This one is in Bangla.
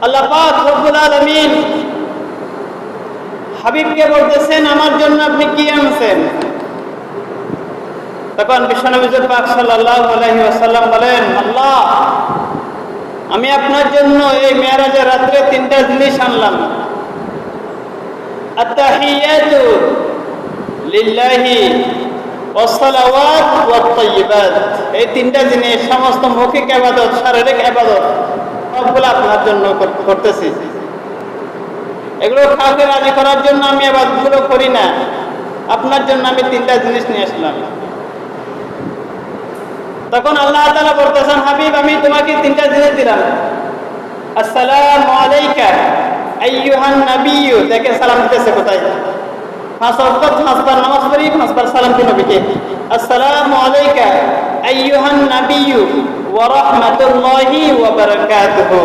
আল্লাহ পাক রব্বুল আলামিন হাবিবকে বলতেছেন, আমার জন্য আপনি কি আনছেন? তখন বিশ্বনবী পাক সাল্লাল্লাহু আলাইহি ওয়াসাল্লাম বলেন, আল্লাহ, আমি আপনার জন্য এই মেরাজের রাত্রে 3টা জিনিস আনলাম। আত-তাহিয়াতু লিল্লাহি ওয়াস-সালাওয়াত ওয়াত-তাইয়্যিবাত। এই 3টা জিনিস, সমস্ত মৌখিক ইবাদত, শারীরিক ইবাদত সবগুলো আপনার জন্য করতেছি। এগুলো কাউকে রাজি করার জন্য আমি ইবাদতগুলো করি না, আপনার জন্য আমি 3টা জিনিস নিয়ে আসলাম। তখন আল্লাহ তাআলা বলতেছেন, হাবিব, আমি তোমাকে 3টা জিনিস দিলাম। আসসালামু আলাইকা আইয়ুহান নাবিয়্যু। দেখে সালাম দিতেছে কোথায়? 5 ওয়াক্ত 5 বার নামাজ পড়ি, 5 বার সালাম দিই নবীকে। আসসালামু আলাইকা আইয়ুহান নাবিয়্যু ওয়া রাহমাতুল্লাহি ওয়া বারাকাতুহু।